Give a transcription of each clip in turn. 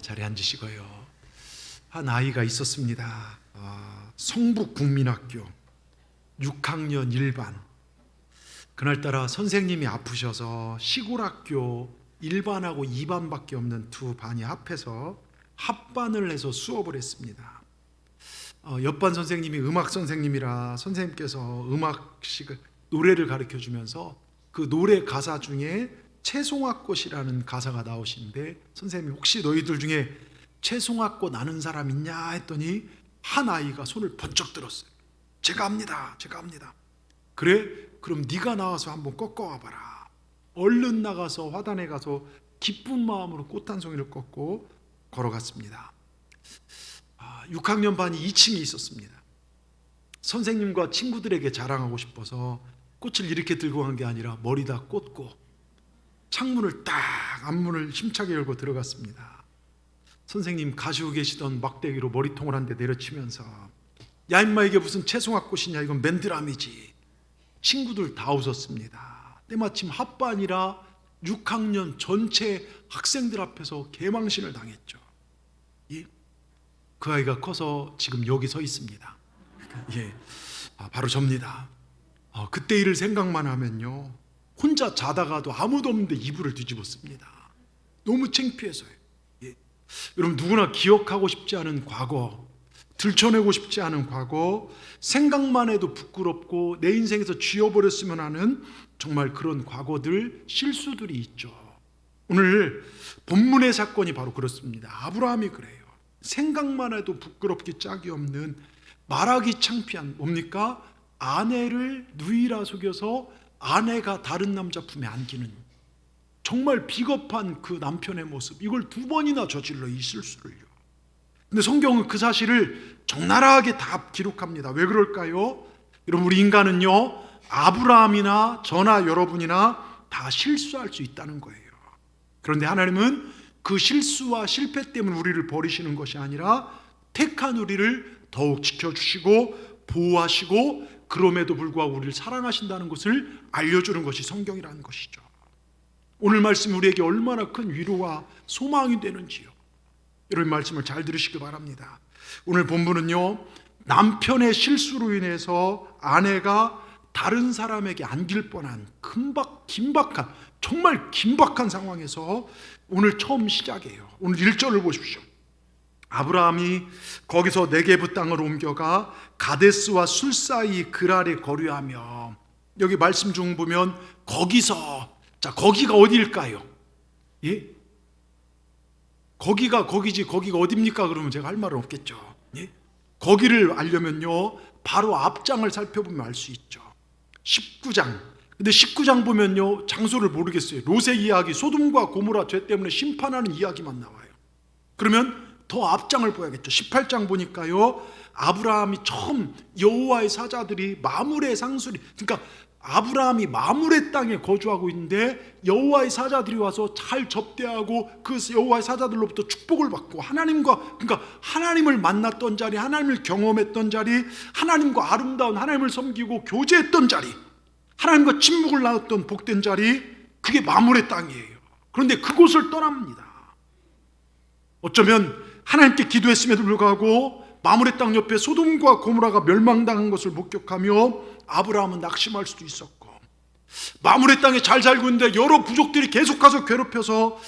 자리에 앉으시고요. 한 아이가 있었습니다. 성북국민학교 6학년 1반. 그날따라 선생님이 아프셔서 시골학교 1반하고 2반밖에 없는 두 반이 합해서 합반을 해서 수업을 했습니다. 옆반 선생님이 음악 선생님이라 선생님께서 음악식 노래를 가르쳐 주면서 그 노래 가사 중에 채송화꽃이라는 가사가 나오시는데, 선생님이 혹시 너희들 중에 채송화꽃 아는 사람 있냐 했더니 한 아이가 손을 번쩍 들었어요. 제가 압니다. 그래? 그럼 네가 나와서 한번 꺾어와 봐라. 얼른 나가서 화단에 가서 기쁜 마음으로 꽃 한 송이를 꺾고 걸어갔습니다. 6학년 반이 2층에 있었습니다. 선생님과 친구들에게 자랑하고 싶어서 꽃을 이렇게 들고 간 게 아니라 머리다 꽂고 창문을 딱 앞문을 힘차게 열고 들어갔습니다. 선생님 가지고 계시던 막대기로 머리통을 한 대 내려치면서 야 임마 이게 무슨 채송화꽃이냐, 이건 맨드라미지. 친구들 다 웃었습니다. 때마침 합반이라 6학년 전체 학생들 앞에서 개망신을 당했죠. 그 아이가 커서 지금 여기 서 있습니다. 바로 접니다. 그때 일을 생각만 하면요, 혼자 자다가도 아무도 없는데 이불을 뒤집었습니다. 너무 창피해서요. 여러분, 누구나 기억하고 싶지 않은 과거, 들춰내고 싶지 않은 과거, 생각만 해도 부끄럽고 내 인생에서 지워버렸으면 하는 정말 그런 과거들, 실수들이 있죠. 오늘 본문의 사건이 바로 그렇습니다. 아브라함이 그래요. 생각만 해도 부끄럽기 짝이 없는, 말하기 창피한, 뭡니까? 아내를 누이라 속여서 아내가 다른 남자 품에 안기는, 정말 비겁한 그 남편의 모습, 이걸 2번이나 저질러, 이 실수를요. 근데 성경은 그 사실을 적나라하게 다 기록합니다. 왜 그럴까요? 여러분, 우리 인간은요, 아브라함이나 저나 여러분이나 다 실수할 수 있다는 거예요. 그런데 하나님은 그 실수와 실패 때문에 우리를 버리시는 것이 아니라 택한 우리를 더욱 지켜주시고 보호하시고 그럼에도 불구하고 우리를 사랑하신다는 것을 알려주는 것이 성경이라는 것이죠. 오늘 말씀 우리에게 얼마나 큰 위로와 소망이 되는지요. 여러분, 말씀을 잘 들으시기 바랍니다. 오늘 본문은요, 남편의 실수로 인해서 아내가 다른 사람에게 안길 뻔한 긴박한, 정말 긴박한 상황에서 오늘 처음 시작이에요. 오늘 1절을 보십시오. 아브라함이 거기서 네게브 땅을 옮겨가 가데스와 술 사이 그랄에 거류하며, 여기 말씀 중 보면 거기서, 자, 거기가 어디일까요? 거기가 거기지 거기가 어딥니까? 그러면 제가 할 말은 없겠죠. 거기를 알려면요, 바로 앞장을 살펴보면 알 수 있죠. 19장. 근데 19장 보면요, 장소를 모르겠어요. 롯의 이야기, 소돔과 고모라 죄 때문에 심판하는 이야기만 나와요. 그러면 더 앞장을 보야겠죠. 18장 보니까요, 아브라함이 처음 여호와의 사자들이 마므레 상수리, 그러니까 아브라함이 마므레 땅에 거주하고 있는데 여호와의 사자들이 와서 잘 접대하고 그 여호와의 사자들로부터 축복을 받고 하나님과, 그러니까 하나님을 만났던 자리, 하나님을 경험했던 자리, 하나님과 아름다운 하나님을 섬기고 교제했던 자리, 하나님과 친목을 나눴던 복된 자리, 그게 마므레 땅이에요. 그런데 그곳을 떠납니다. 어쩌면 하나님께 기도했음에도 불구하고 마므레 땅 옆에 소돔과 고모라가 멸망당한 것을 목격하며 아브라함은 낙심할 수도 있었고, 마므레 땅에 잘 살고 있는데 여러 부족들이 계속 가서 괴롭혀서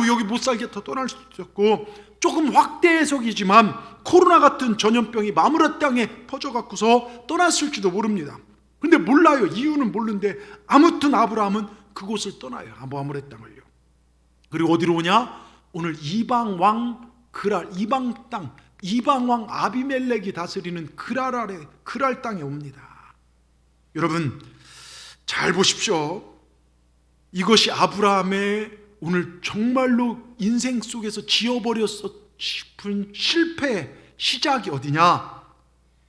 여기 못 살겠다 떠날 수도 있었고, 조금 확대 해석이지만 코로나 같은 전염병이 마므레 땅에 퍼져갖고서 떠났을지도 모릅니다. 근데 몰라요. 이유는 모르는데 아무튼 아브라함은 그곳을 떠나요. 마므레 땅을요. 그리고 어디로 오냐? 오늘 이방 왕 그랄, 이방 땅, 이방 왕 아비멜렉이 다스리는 그랄 땅에 옵니다. 여러분, 잘 보십시오. 이것이 아브라함의 오늘 정말로 인생 속에서 지어버렸어 싶은 실패의 시작이 어디냐?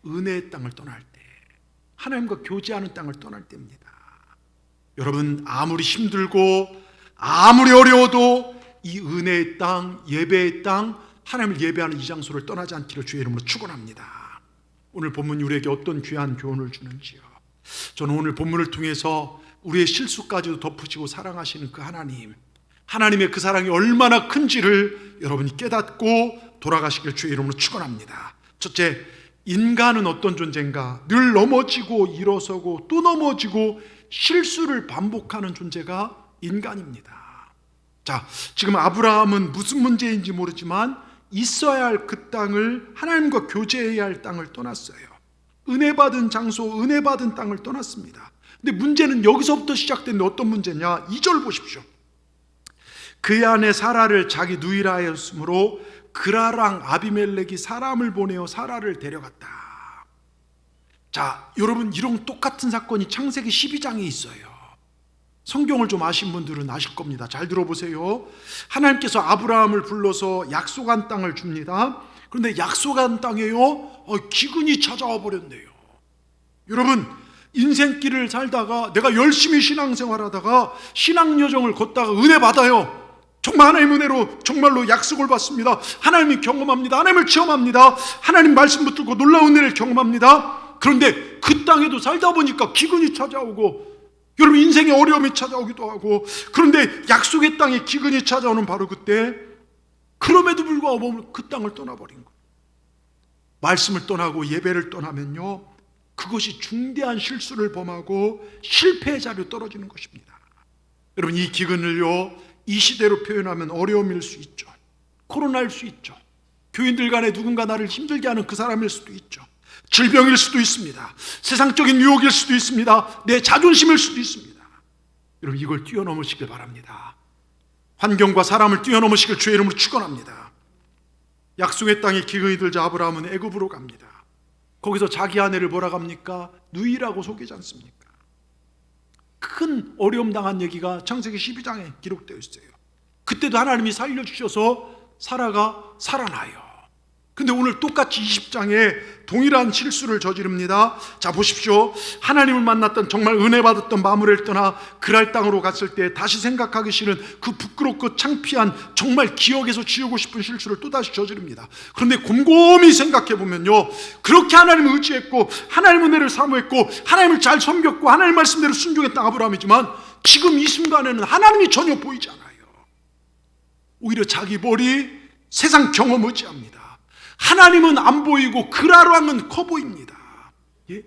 은혜의 땅을 떠날 때, 하나님과 교제하는 땅을 떠날 때입니다. 여러분, 아무리 힘들고 아무리 어려워도 이 은혜의 땅, 예배의 땅, 하나님을 예배하는 이 장소를 떠나지 않기를 주의 이름으로 축원합니다. 오늘 본문이 우리에게 어떤 귀한 교훈을 주는지요. 저는 오늘 본문을 통해서 우리의 실수까지도 덮으시고 사랑하시는 그 하나님, 하나님의 그 사랑이 얼마나 큰지를 여러분이 깨닫고 돌아가시길 주의 이름으로 축원합니다. 첫째, 인간은 어떤 존재인가? 늘 넘어지고 일어서고 또 넘어지고 실수를 반복하는 존재가 인간입니다. 자, 지금 아브라함은 무슨 문제인지 모르지만 있어야 할 그 땅을, 하나님과 교제해야 할 땅을 떠났어요. 은혜 받은 장소, 은혜 받은 땅을 떠났습니다. 근데 문제는 여기서부터 시작되는데 어떤 문제냐? 2절 보십시오. 그의 아내 사라를 자기 누이라 하였으므로 그라랑 아비멜렉이 사람을 보내어 사라를 데려갔다. 자, 여러분, 이런 똑같은 사건이 창세기 12장에 있어요. 성경을 좀 아신 분들은 아실 겁니다. 잘 들어보세요. 하나님께서 아브라함을 불러서 약속한 땅을 줍니다. 그런데 약속한 땅에요, 기근이 찾아와 버렸네요. 여러분, 인생길을 살다가 내가 열심히 신앙생활하다가 신앙여정을 걷다가 은혜 받아요. 정말 하나님 은혜로 정말로 약속을 받습니다. 하나님이 경험합니다. 하나님을 체험합니다. 하나님 말씀 붙들고 놀라운 은혜를 경험합니다. 그런데 그 땅에도 살다 보니까 기근이 찾아오고, 여러분, 인생에 어려움이 찾아오기도 하고, 그런데 약속의 땅에 기근이 찾아오는 바로 그때, 그럼에도 불구하고 그 땅을 떠나버린 거예요. 말씀을 떠나고 예배를 떠나면요, 그것이 중대한 실수를 범하고 실패의 자리로 떨어지는 것입니다. 여러분, 이 기근을요, 이 시대로 표현하면 어려움일 수 있죠. 코로나일 수 있죠. 교인들 간에 누군가 나를 힘들게 하는 그 사람일 수도 있죠. 질병일 수도 있습니다. 세상적인 유혹일 수도 있습니다. 내 자존심일 수도 있습니다. 여러분, 이걸 뛰어넘으시길 바랍니다. 환경과 사람을 뛰어넘으시길 주의 이름으로 축원합니다. 약속의 땅에 기근이 들자 아브라함은 애굽으로 갑니다. 거기서 자기 아내를 뭐라 합니까? 누이라고 속이지 않습니까? 큰 어려움 당한 얘기가 창세기 12장에 기록되어 있어요. 그때도 하나님이 살려주셔서 사라가 살아나요. 근데 오늘 똑같이 20장에 동일한 실수를 저지릅니다. 자, 보십시오. 하나님을 만났던, 정말 은혜 받았던 마므레를 떠나 그랄 땅으로 갔을 때 다시 생각하기 싫은 그 부끄럽고 창피한, 정말 기억에서 지우고 싶은 실수를 또다시 저지릅니다. 그런데 곰곰이 생각해 보면요, 그렇게 하나님을 의지했고 하나님 은혜를 사모했고 하나님을 잘 섬겼고 하나님 말씀대로 순종했던 아브라함이지만 지금 이 순간에는 하나님이 전혀 보이지 않아요. 오히려 자기 머리, 세상 경험 의지합니다. 하나님은 안 보이고 그라랑은 커 보입니다. 예?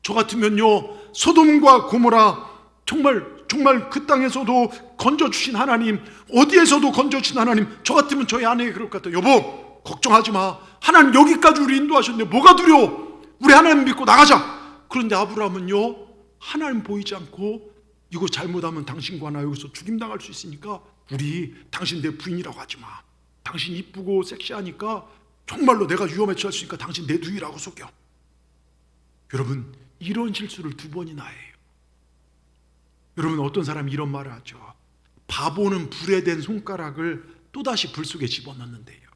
저 같으면요, 소돔과 고모라, 정말 그 땅에서도 건져주신 하나님, 어디에서도 건져주신 하나님, 저 같으면 저희 아내에게 그럴 것 같아요. 여보, 걱정하지 마. 하나님 여기까지 우리 인도하셨네. 뭐가 두려워? 우리 하나님 믿고 나가자. 그런데 아브라함은요, 하나님 보이지 않고, 이거 잘못하면 당신과 나 여기서 죽임당할 수 있으니까 우리, 당신 내 부인이라고 하지 마. 당신 이쁘고 섹시하니까 정말로 내가 위험에 처할 수 있으니까 당신 내 누이라고 속여. 여러분, 이런 실수를 2번이나 해요. 여러분, 어떤 사람이 이런 말을 하죠. 바보는 불에 댄 손가락을 또다시 불 속에 집어넣는데요.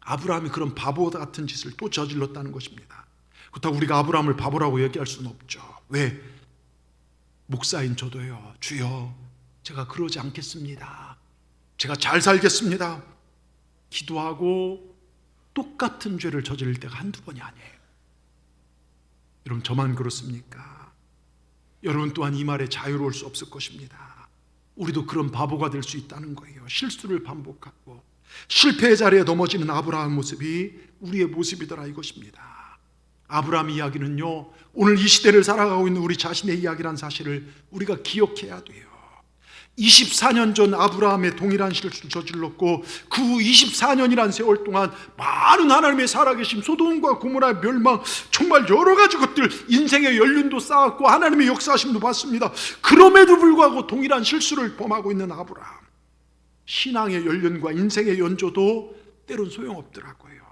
아브라함이 그런 바보 같은 짓을 또 저질렀다는 것입니다. 그렇다고 우리가 아브라함을 바보라고 얘기할 수는 없죠. 왜? 목사인 저도요, 주여, 제가 그러지 않겠습니다. 제가 잘 살겠습니다. 기도하고 똑같은 죄를 저지를 때가 한두 번이 아니에요. 여러분, 저만 그렇습니까? 여러분 또한 이 말에 자유로울 수 없을 것입니다. 우리도 그런 바보가 될 수 있다는 거예요. 실수를 반복하고 실패의 자리에 넘어지는 아브라함 모습이 우리의 모습이더라, 이것입니다. 아브라함 이야기는요, 오늘 이 시대를 살아가고 있는 우리 자신의 이야기란 사실을 우리가 기억해야 돼요. 24년 전 아브라함의 동일한 실수를 저질렀고 그 후 24년이란 세월 동안 많은 하나님의 살아계심, 소돔과 고모라의 멸망, 정말 여러 가지 것들, 인생의 연륜도 쌓았고 하나님의 역사하심도 봤습니다. 그럼에도 불구하고 동일한 실수를 범하고 있는 아브라함, 신앙의 연륜과 인생의 연조도 때론 소용없더라고요.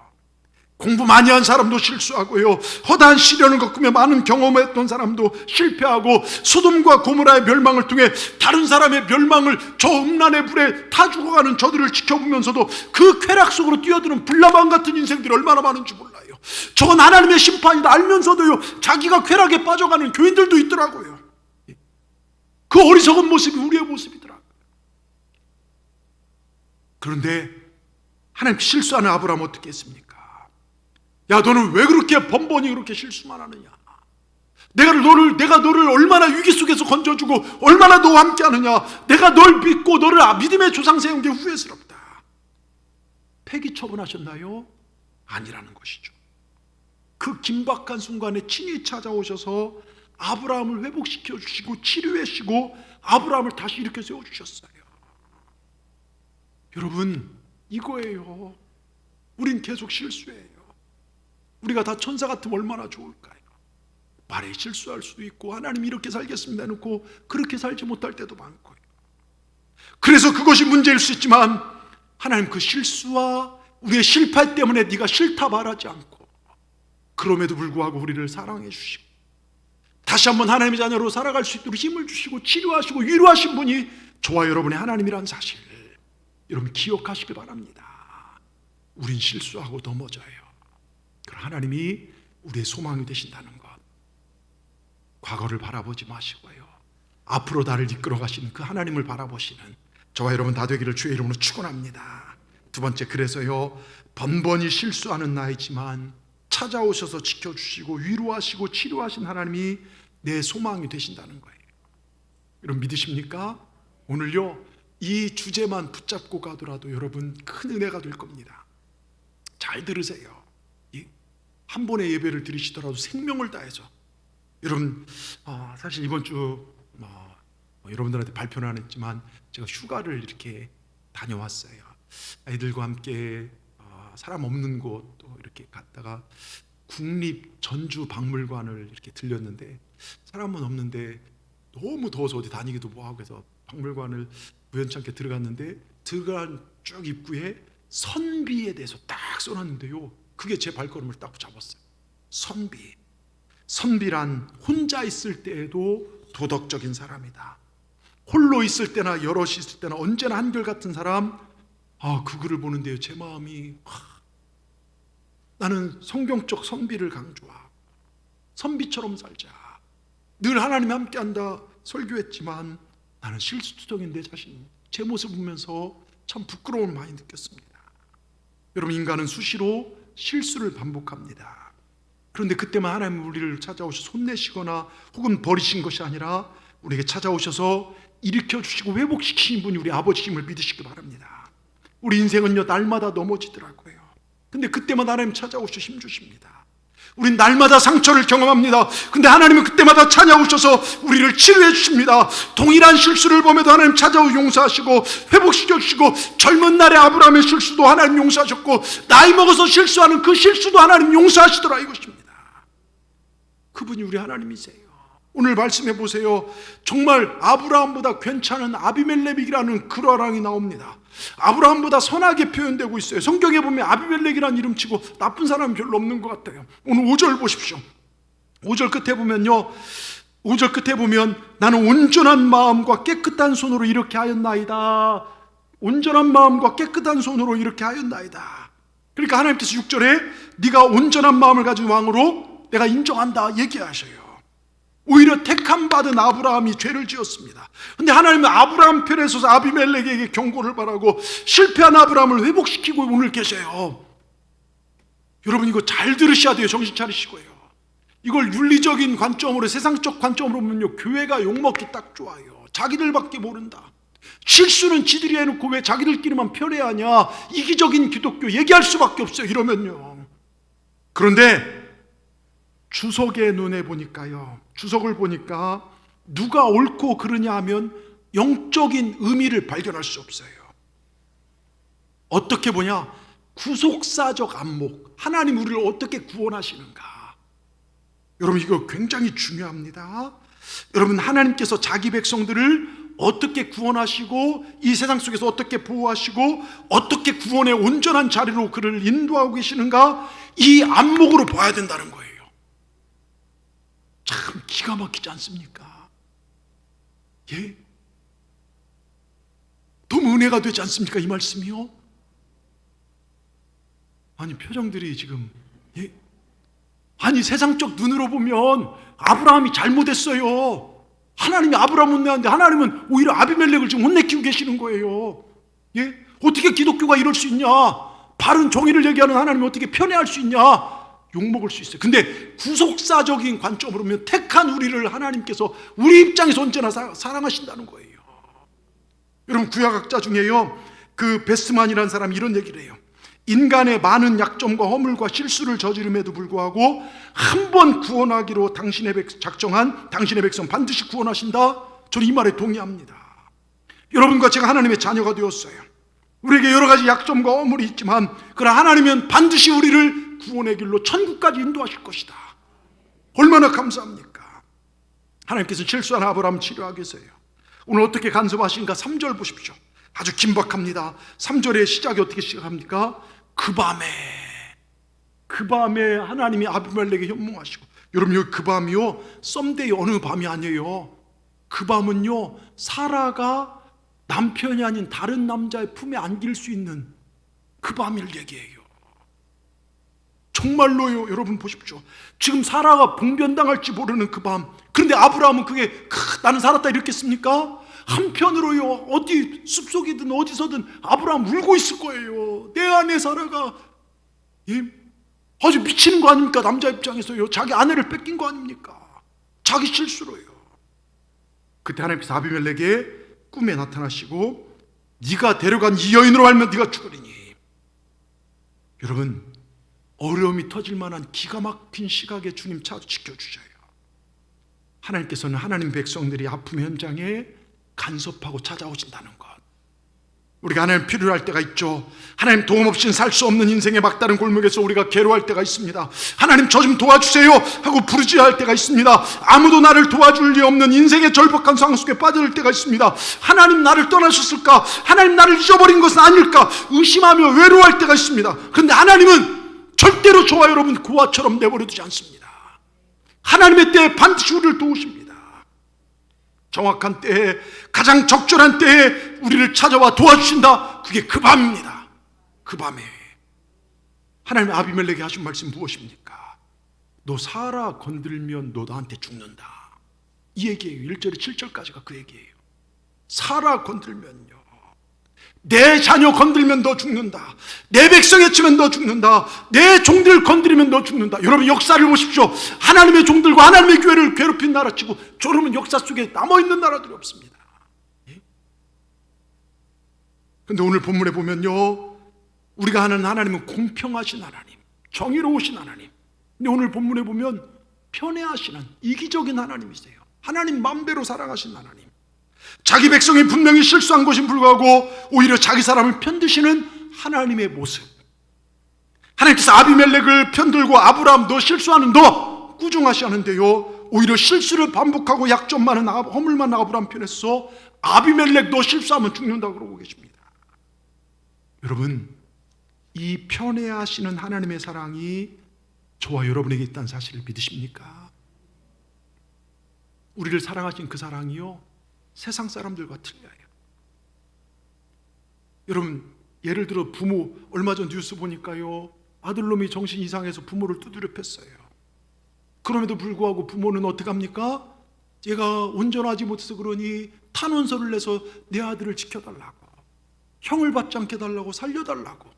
공부 많이 한 사람도 실수하고요, 허다한 시련을 겪으며 많은 경험했던 사람도 실패하고, 소돔과 고모라의 멸망을 통해 다른 사람의 멸망을, 저 음란의 불에 타 죽어가는 저들을 지켜보면서도 그 쾌락 속으로 뛰어드는 불나방 같은 인생들이 얼마나 많은지 몰라요. 저건 하나님의 심판이다 알면서도요, 자기가 쾌락에 빠져가는 교인들도 있더라고요. 그 어리석은 모습이 우리의 모습이더라고요. 그런데 하나님 실수하는 아브라함 어떻게 했습니까? 야, 너는 왜 그렇게 번번이 그렇게 실수만 하느냐? 내가 너를 얼마나 위기 속에서 건져주고 얼마나 너와 함께하느냐. 내가 널 믿고 너를 믿음의 조상 세운 게 후회스럽다. 폐기 처분하셨나요? 아니라는 것이죠. 그 긴박한 순간에 친히 찾아오셔서 아브라함을 회복시켜 주시고 치료해 주시고 아브라함을 다시 일으켜 세워 주셨어요. 여러분, 이거예요. 우린 계속 실수해요. 우리가 다 천사 같으면 얼마나 좋을까요? 말에 실수할 수도 있고 하나님 이렇게 살겠습니다 해놓고 그렇게 살지 못할 때도 많고요. 그래서 그것이 문제일 수 있지만 하나님 그 실수와 우리의 실패 때문에 네가 싫다 말하지 않고 그럼에도 불구하고 우리를 사랑해 주시고 다시 한번 하나님의 자녀로 살아갈 수 있도록 힘을 주시고 치료하시고 위로하신 분이 저와 여러분의 하나님이라는 사실 여러분 기억하시길 바랍니다. 우린 실수하고 넘어져요. 그러나 하나님이 우리의 소망이 되신다는 것, 과거를 바라보지 마시고요, 앞으로 나를 이끌어 가시는 그 하나님을 바라보시는 저와 여러분 다 되기를 주의 이름으로 축원합니다. 두 번째, 그래서요, 번번이 실수하는 나이지만 찾아오셔서 지켜주시고 위로하시고 치료하신 하나님이 내 소망이 되신다는 거예요. 여러분 믿으십니까? 오늘요 이 주제만 붙잡고 가더라도 여러분 큰 은혜가 될 겁니다. 잘 들으세요. 한 번의 예배를 드리시더라도 생명을 다해서 여러분, 사실 이번 주 여러분들한테 발표는 안 했지만 제가 휴가를 이렇게 다녀왔어요. 아이들과 함께 사람 없는 곳 또 이렇게 갔다가 국립 전주 박물관을 이렇게 들렸는데 사람은 없는데 너무 더워서 어디 다니기도 뭐하고 해서 박물관을 우연찮게 들어갔는데 들어간 쭉 입구에 선비에 대해서 딱 써놨는데요, 그게 제 발걸음을 딱 잡았어요. 선비란 혼자 있을 때에도 도덕적인 사람이다. 홀로 있을 때나 여럿이 있을 때나 언제나 한결같은 사람. 그 글을 보는데요 제 마음이 나는 성경적 선비를 강조하고 선비처럼 살자. 늘 하나님이 함께한다 설교했지만 나는 실수적인 내 자신, 제 모습을 보면서 참 부끄러움을 많이 느꼈습니다. 여러분, 인간은 수시로 실수를 반복합니다. 그런데 그때만 하나님은 우리를 찾아오셔서 혼내시거나 혹은 버리신 것이 아니라 우리에게 찾아오셔서 일으켜주시고 회복시키신 분이 우리 아버지임을 믿으시기 바랍니다. 우리 인생은요 날마다 넘어지더라고요. 근데 그때만 하나님 찾아오셔서 힘주십니다. 우린 날마다 상처를 경험합니다. 근데 하나님은 그때마다 찾아오셔서 우리를 치료해 주십니다. 동일한 실수를 범해도 하나님 찾아오 용서하시고 회복시켜 주시고, 젊은 날의 아브라함의 실수도 하나님 용서하셨고 나이 먹어서 실수하는 그 실수도 하나님 용서하시더라 이것입니다. 그분이 우리 하나님이세요. 오늘 말씀해 보세요. 정말 아브라함보다 괜찮은 아비멜렉이라는 그러랑이 나옵니다. 아브라함보다 선하게 표현되고 있어요. 성경에 보면 아비멜렉이라는 이름 치고 나쁜 사람이 별로 없는 것 같아요. 오늘 5절 보십시오. 5절 끝에 보면요, 5절 끝에 보면 나는 온전한 마음과 깨끗한 손으로 이렇게 하였나이다. 온전한 마음과 깨끗한 손으로 이렇게 하였나이다. 그러니까 하나님께서 6절에 네가 온전한 마음을 가진 왕으로 내가 인정한다 얘기하셔요. 오히려 택함 받은 아브라함이 죄를 지었습니다. 그런데 하나님은 아브라함 편에 서서 아비멜렉에게 경고를 바라고 실패한 아브라함을 회복시키고 오늘 계세요. 여러분 이거 잘 들으셔야 돼요. 정신 차리시고요. 이걸 윤리적인 관점으로, 세상적 관점으로 보면요, 교회가 욕먹기 딱 좋아요. 자기들밖에 모른다. 실수는 지들이 해놓고 왜 자기들끼리만 편애하냐, 이기적인 기독교 얘기할 수밖에 없어요. 이러면요. 그런데 주석의 눈에 보니까요, 주석을 보니까 누가 옳고 그르냐 하면 영적인 의미를 발견할 수 없어요. 어떻게 보냐? 구속사적 안목, 하나님 우리를 어떻게 구원하시는가. 여러분 이거 굉장히 중요합니다. 여러분 하나님께서 자기 백성들을 어떻게 구원하시고 이 세상 속에서 어떻게 보호하시고 어떻게 구원의 온전한 자리로 그를 인도하고 계시는가, 이 안목으로 봐야 된다는 거예요. 참 기가 막히지 않습니까? 예? 너무 은혜가 되지 않습니까? 이 말씀이요? 아니 표정들이 지금, 예? 아니 세상적 눈으로 보면 아브라함이 잘못했어요. 하나님이 아브라함 혼내는데 하나님은 오히려 아비멜렉을 지금 혼내키고 계시는 거예요. 예? 어떻게 기독교가 이럴 수 있냐? 바른 정의를 얘기하는 하나님이 어떻게 편애할 수 있냐? 욕먹을 수 있어요. 근데 구속사적인 관점으로 보면 택한 우리를 하나님께서 우리 입장에서 언제나 사랑하신다는 거예요. 여러분, 구약학자 중에요, 그 베스만이라는 사람이 이런 얘기를 해요. 인간의 많은 약점과 허물과 실수를 저지름에도 불구하고 한 번 구원하기로 작정한 당신의 백성 반드시 구원하신다. 저는 이 말에 동의합니다. 여러분과 제가 하나님의 자녀가 되었어요. 우리에게 여러 가지 약점과 허물이 있지만 그러나 하나님은 반드시 우리를 구원의 길로 천국까지 인도하실 것이다. 얼마나 감사합니까? 하나님께서 실수한 아브라함 치료하기 위해서요. 오늘 어떻게 간섭하신가? 3절 보십시오. 아주 긴박합니다. 3절의 시작이 어떻게 시작합니까? 그 밤에 하나님이 아비멜렉에게 현몽하시고, 여러분, 여기 그 밤이요, 썸데이 어느 밤이 아니에요. 그 밤은요, 사라가 남편이 아닌 다른 남자의 품에 안길 수 있는 그 밤을 얘기해요. 정말로요. 여러분 보십시오. 지금 사라가 봉변당할지 모르는 그 밤, 그런데 아브라함은 그게 나는 살았다 이랬겠습니까? 한편으로요, 어디 숲속이든 어디서든 아브라함 울고 있을 거예요. 내 아내 사라가 아주 미치는 거 아닙니까? 남자 입장에서요, 자기 아내를 뺏긴 거 아닙니까? 자기 실수로요. 그때 하나님께서 아비멜렉에게 꿈에 나타나시고, 네가 데려간 이 여인으로 알면 네가 죽으리니. 여러분, 어려움이 터질 만한 기가 막힌 시각에 주님 지켜주셔요. 하나님께서는 하나님 백성들이 아픔 현장에 간섭하고 찾아오신다는 것. 우리가 하나님 필요할 때가 있죠. 하나님 도움 없이는 살 수 없는 인생의 막다른 골목에서 우리가 괴로워할 때가 있습니다. 하나님 저 좀 도와주세요 하고 부르짖어야 할 때가 있습니다. 아무도 나를 도와줄 리 없는 인생의 절박한 상황 속에 빠질 때가 있습니다. 하나님 나를 떠나셨을까? 하나님 나를 잊어버린 것은 아닐까? 의심하며 외로워할 때가 있습니다. 그런데 하나님은 절대로 저와 여러분 고아처럼 내버려두지 않습니다. 하나님의 때에 반드시 우리를 도우십니다. 정확한 때에, 가장 적절한 때에 우리를 찾아와 도와주신다. 그게 그 밤입니다. 그 밤에 하나님 아비멜렉에게 하신 말씀 무엇입니까? 너 사라 건들면 너 나한테 죽는다. 이 얘기예요. 1절에 7절까지가 그 얘기예요. 사라 건들면요, 내 자녀 건들면 너 죽는다. 내 백성 해치면 너 죽는다. 내 종들 건드리면 너 죽는다. 여러분 역사를 보십시오. 하나님의 종들과 하나님의 교회를 괴롭힌 나라치고 저러면 역사 속에 남아있는 나라들이 없습니다. 그런데 오늘 본문에 보면요, 우리가 하는 하나님은 공평하신 하나님, 정의로우신 하나님. 근데 오늘 본문에 보면 편애하시는 이기적인 하나님이세요. 하나님 맘대로 사랑하신 하나님. 자기 백성이 분명히 실수한 것인 불구하고 오히려 자기 사람을 편드시는 하나님의 모습. 하나님께서 아비멜렉을 편들고 아브라함 너 실수하는 너 꾸중하시 하는데요, 오히려 실수를 반복하고 약점 많은 허물 많은 아브라함 편에서 아비멜렉 너 실수하면 죽는다고 그러고 계십니다. 여러분, 이 편애하시는 하나님의 사랑이 저와 여러분에게 있다는 사실을 믿으십니까? 우리를 사랑하신 그 사랑이요, 세상 사람들과 틀려요. 여러분, 예를 들어 부모, 얼마 전 뉴스 보니까요, 아들놈이 정신 이상해서 부모를 두드려 팼어요. 그럼에도 불구하고 부모는 어떻게 합니까? 얘가 온전하지 못해서 그러니 탄원서를 내서 내 아들을 지켜달라고, 형을 받지 않게 달라고, 살려달라고.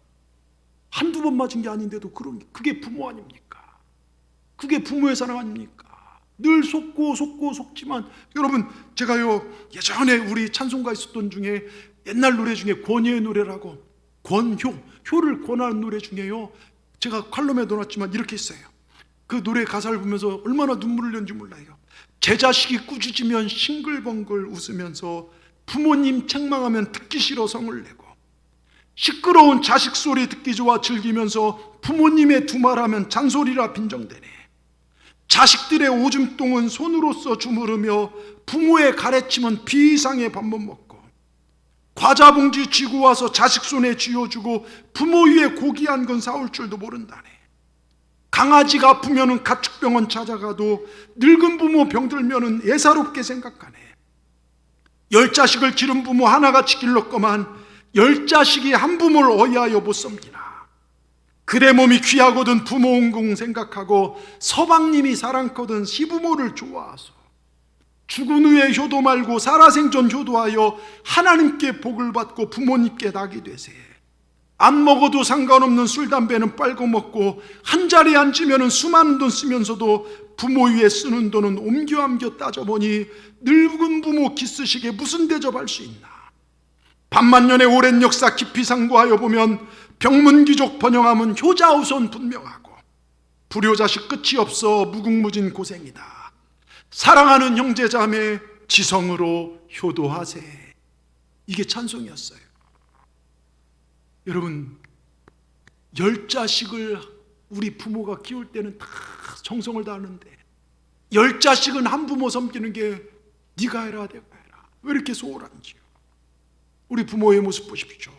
한두 번 맞은 게 아닌데도 그게 부모 아닙니까? 그게 부모의 사랑 아닙니까? 늘 속지만, 여러분 제가요, 예전에 우리 찬송가 있었던 중에 옛날 노래 중에 권유의 노래라고, 효를 권하는 노래 중에요, 제가 칼럼에 넣어놨지만 이렇게 있어요. 그 노래 가사를 보면서 얼마나 눈물을 흘렸는지 몰라요. 제 자식이 꾸짖으면 싱글벙글 웃으면서 부모님 책망하면 듣기 싫어 성을 내고, 시끄러운 자식 소리 듣기 좋아 즐기면서 부모님의 두말하면 잔소리라 빈정대네. 자식들의 오줌똥은 손으로써 주무르며 부모의 가래침은 비상에 밥 못 먹고, 과자 봉지 쥐고 와서 자식 손에 쥐어주고 부모 위에 고기 한 건 사올 줄도 모른다네. 강아지가 아프면은 가축병원 찾아가도 늙은 부모 병들면은 예사롭게 생각하네. 10자식을 기른 부모 하나같이 길렀거만 10자식이 한 부모를 어이하여 못 섬기나. 그대 몸이 귀하거든 부모 온궁 생각하고 서방님이 사랑거든 시부모를 좋아하소. 죽은 후에 효도 말고 살아생전 효도하여 하나님께 복을 받고 부모님께 낙이 되세. 안 먹어도 상관없는 술, 담배는 빨고 먹고 한 자리에 앉으면 수많은 돈 쓰면서도 부모 위에 쓰는 돈은 옮겨 따져보니 늙은 부모 기스식에 무슨 대접할 수 있나. 반만년의 오랜 역사 깊이 상고하여 보면 병문귀족 번영함은 효자우선 분명하고 불효자식 끝이 없어 무궁무진 고생이다. 사랑하는 형제자매 지성으로 효도하세. 이게 찬송이었어요. 여러분, 10자식을 우리 부모가 키울 때는 다 정성을 다하는데 10자식은 한 부모 섬기는 게 네가 해라 내가 해라 왜 이렇게 소홀한지요. 우리 부모의 모습 보십시오.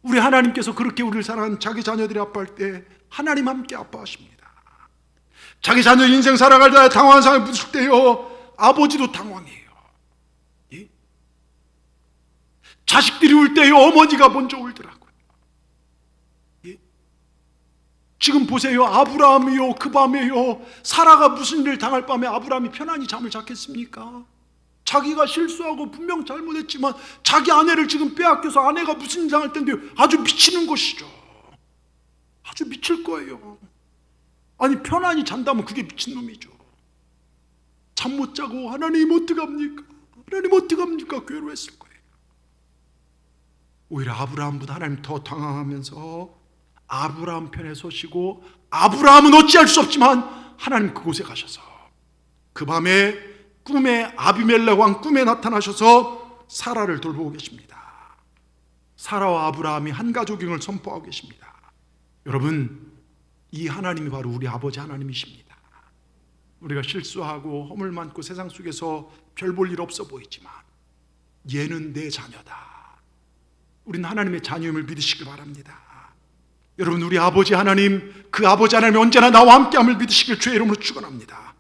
우리 하나님께서 그렇게 우리를 사랑하는 자기 자녀들이 아파할 때 하나님 함께 아파하십니다. 자기 자녀 인생 살아갈 때 당황한 상황에 부딪힐 때요, 아버지도 당황해요. 예? 자식들이 울 때요, 어머니가 먼저 울더라고요. 예? 지금 보세요. 아브라함이요, 그 밤에요, 사라가 무슨 일을 당할 밤에 아브라함이 편안히 잠을 잤겠습니까? 자기가 실수하고 분명 잘못했지만 자기 아내를 지금 빼앗겨서 아내가 무슨 일 당할 텐데 아주 미치는 것이죠. 아주 미칠 거예요. 아니, 편안히 잔다면 그게 미친놈이죠. 잠 못 자고 하나님 어떡합니까? 하나님 어떡합니까? 괴로웠을 거예요. 오히려 아브라함보다 하나님 더 당황하면서 아브라함 편에 서시고, 아브라함은 어찌할 수 없지만 하나님 그곳에 가셔서 그 밤에 꿈에 아비멜렉 왕 꿈에 나타나셔서 사라를 돌보고 계십니다. 사라와 아브라함이 한 가족인 걸 선포하고 계십니다. 여러분, 이 하나님이 바로 우리 아버지 하나님이십니다. 우리가 실수하고 허물 많고 세상 속에서 별 볼 일 없어 보이지만 얘는 내 자녀다. 우리는 하나님의 자녀임을 믿으시길 바랍니다. 여러분, 우리 아버지 하나님, 그 아버지 하나님이 언제나 나와 함께함을 믿으시길 주의 이름으로 축원합니다.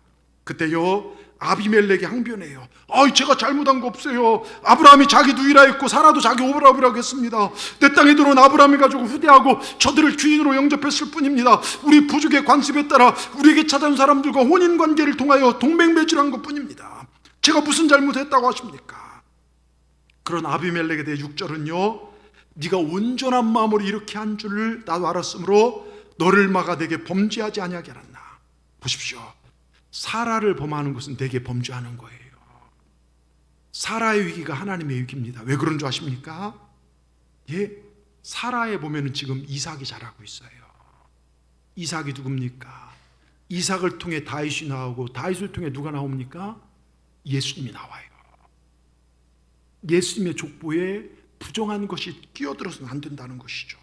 그때요, 아비멜렉이 항변해요. 제가 잘못한 거 없어요. 아브라함이 자기 누이라 했고 사라도 자기 오브라브라고 했습니다. 내 땅에 들어온 아브라함의 가족을 후대하고 저들을 주인으로 영접했을 뿐입니다. 우리 부족의 관습에 따라 우리에게 찾아온 사람들과 혼인관계를 통하여 동맹매질한 것뿐입니다. 제가 무슨 잘못했다고 하십니까? 그런 아비멜렉에 대해 6절은요, 네가 온전한 마음으로 이렇게 한 줄을 나도 알았으므로 너를 막아 내게 범죄하지 아니하게 하였나. 보십시오. 사라를 범하는 것은 내게 범죄하는 거예요. 사라의 위기가 하나님의 위기입니다. 왜 그런 줄 아십니까? 예, 사라에 보면은 지금 이삭이 자라고 있어요. 이삭이 누굽니까? 이삭을 통해 다윗이 나오고 다윗을 통해 누가 나옵니까? 예수님이 나와요. 예수님의 족보에 부정한 것이 끼어들어서는 안 된다는 것이죠.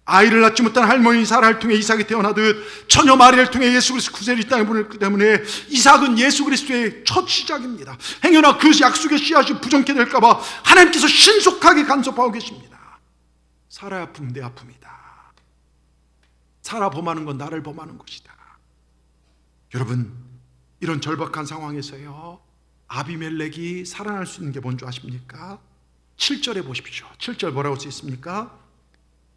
아이를 낳지 못한 할머니 사라를 통해 이삭이 태어나듯 처녀 마리아를 통해 예수 그리스도 구세를 이 땅에 보냈기 때문에 이삭은 예수 그리스도의 첫 시작입니다. 행여나 그 약속의 씨앗이 부정케 될까봐 하나님께서 신속하게 간섭하고 계십니다. 사라의 아픔은 내 아픔이다. 사라 범하는 건 나를 범하는 것이다. 여러분, 이런 절박한 상황에서요, 아비멜렉이 살아날 수 있는 게 뭔지 아십니까? 7절에 보십시오. 7절 뭐라고 써 있습니까?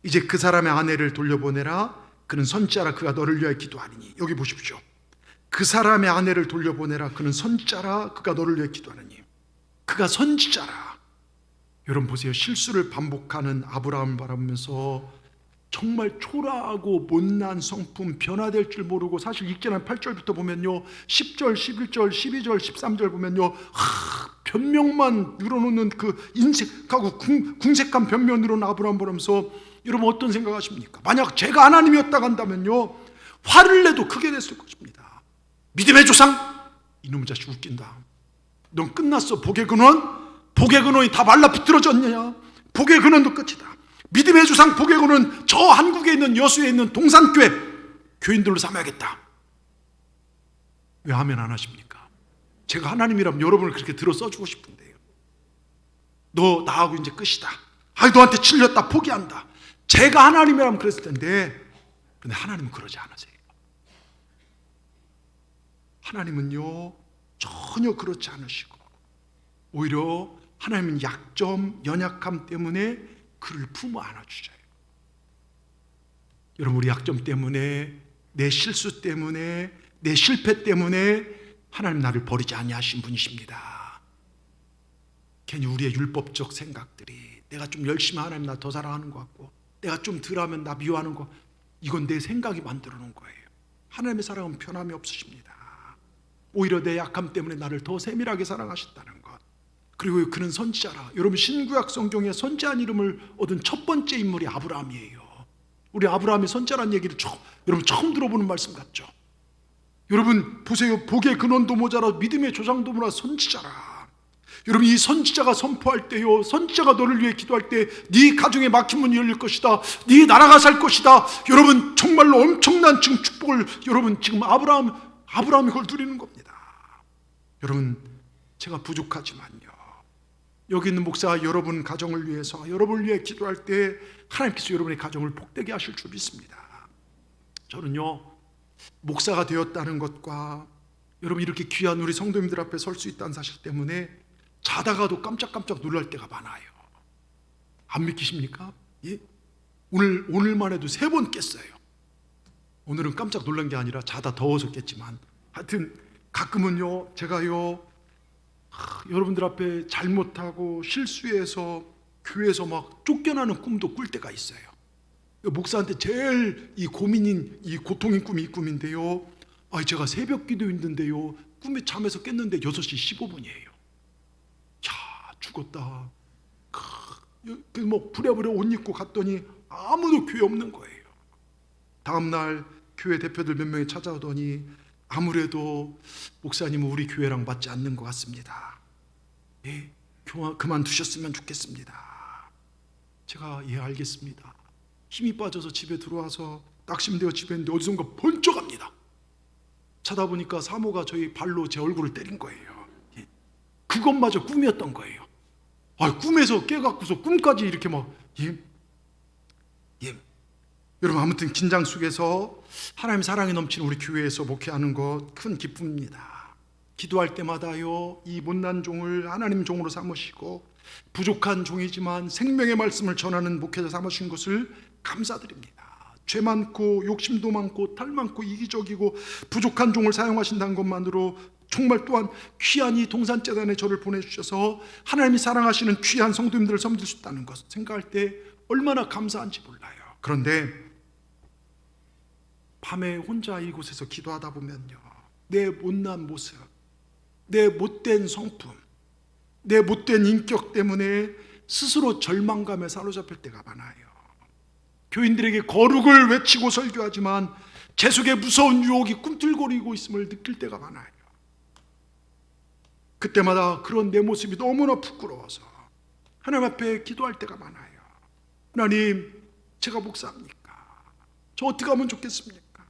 이제 그 사람의 아내를 돌려보내라. 그는 선지자라. 그가 너를 위하여 기도하리니. 여기 보십시오. 그 사람의 아내를 돌려보내라. 그는 선지자라. 그가 너를 위하여 기도하리니. 그가 선지자라. 여러분 보세요. 실수를 반복하는 아브라함을 바라보면서 정말 초라하고 못난 성품, 변화될 줄 모르고, 사실 읽기는 8절부터 보면요, 10절, 11절, 12절, 13절 보면요, 변명만 늘어놓는 그 인색하고 궁색한 변명 늘어놓은 아브라함 보면서 여러분 어떤 생각하십니까? 만약 제가 하나님이었다고 한다면요, 화를 내도 크게 냈을 것입니다. 믿음의 조상, 이놈의 자식 웃긴다. 넌 끝났어. 복의 근원이 다 말라 비틀어졌냐? 복의 근원도 끝이다. 믿음의 조상 복의 근원은 저 한국에 있는 여수에 있는 동산교회 교인들로 삼아야겠다. 왜 아멘 안 하십니까? 제가 하나님이라면 여러분을 그렇게 들어 써주고 싶은데요. 너 나하고 이제 끝이다. 너한테 찔렸다. 포기한다. 제가 하나님이라면 그랬을 텐데, 근데 하나님은 그러지 않으세요. 하나님은요, 전혀 그렇지 않으시고 오히려 하나님은 약점, 연약함 때문에 그를 품어 안아주셔요. 여러분, 우리 약점 때문에, 내 실수 때문에, 내 실패 때문에 하나님 나를 버리지 아니하신 분이십니다. 괜히 우리의 율법적 생각들이, 내가 좀 열심히 하나님 나 더 사랑하는 것 같고, 내가 좀 덜하면 나 미워하는 거, 이건 내 생각이 만들어 놓은 거예요. 하나님의 사랑은 변함이 없으십니다. 오히려 내 약함 때문에 나를 더 세밀하게 사랑하셨다는 것. 그리고 그는 선지자라. 여러분, 신구약 성경에 선지한 이름을 얻은 첫 번째 인물이 아브라함이에요. 우리 아브라함이 선지자라는 얘기를 여러분 처음 들어보는 말씀 같죠? 여러분 보세요. 복의 근원도 모자라 믿음의 조상도 모자라 선지자라. 여러분, 이 선지자가 선포할 때요, 선지자가 너를 위해 기도할 때 네 가정에 막힌 문이 열릴 것이다, 네 나라가 살 것이다, 여러분 정말로 엄청난 지금 축복을, 여러분 지금 아브라함이 그걸 누리는 겁니다. 여러분, 제가 부족하지만요, 여기 있는 목사가 여러분 가정을 위해서, 여러분을 위해 기도할 때 하나님께서 여러분의 가정을 복되게 하실 줄 믿습니다. 저는요, 목사가 되었다는 것과 여러분 이렇게 귀한 우리 성도님들 앞에 설 수 있다는 사실 때문에 자다가도 깜짝깜짝 놀랄 때가 많아요. 안 믿기십니까? 예? 오늘만 해도 3번 깼어요. 오늘은 깜짝 놀란 게 아니라 자다 더워서 깼지만, 하여튼 가끔은요, 제가요, 여러분들 앞에 잘못하고 실수해서 교회에서 막 쫓겨나는 꿈도 꿀 때가 있어요. 목사한테 제일 이 고민인, 이 고통인 꿈이 이 꿈인데요, 제가 새벽 기도했는데요, 꿈에 잠에서 깼는데 6시 15분이에요. 죽었다. 뭐 부랴부랴 옷 입고 갔더니 아무도 교회 없는 거예요. 다음날 교회 대표들 몇 명이 찾아오더니 아무래도 목사님은 우리 교회랑 맞지 않는 것 같습니다. 예, 그만두셨으면 좋겠습니다. 제가 예, 알겠습니다. 힘이 빠져서 집에 들어와서 낙심되어 집에 있는데 어디선가 번쩍합니다. 찾아보니까 사모가 저희 발로 제 얼굴을 때린 거예요. 예, 그것마저 꿈이었던 거예요. 꿈에서 깨갖고서 꿈까지 이렇게 막, 여러분, 아무튼 긴장 속에서 하나님 사랑이 넘치는 우리 교회에서 목회하는 것 큰 기쁨입니다. 기도할 때마다요, 이 못난 종을 하나님 종으로 삼으시고 부족한 종이지만 생명의 말씀을 전하는 목회자 삼으신 것을 감사드립니다. 죄 많고 욕심도 많고 탈 많고 이기적이고 부족한 종을 사용하신다는 것만으로 정말 또한 귀한 이 동산재단에 저를 보내주셔서 하나님이 사랑하시는 귀한 성도님들을 섬길 수 있다는 것 생각할 때 얼마나 감사한지 몰라요. 그런데 밤에 혼자 이곳에서 기도하다 보면요, 내 못난 모습, 내 못된 성품, 내 못된 인격 때문에 스스로 절망감에 사로잡힐 때가 많아요. 교인들에게 거룩을 외치고 설교하지만 제 속에 무서운 유혹이 꿈틀거리고 있음을 느낄 때가 많아요. 그때마다 그런 내 모습이 너무나 부끄러워서 하나님 앞에 기도할 때가 많아요. 하나님, 제가 목사입니까? 저 어떻게 하면 좋겠습니까?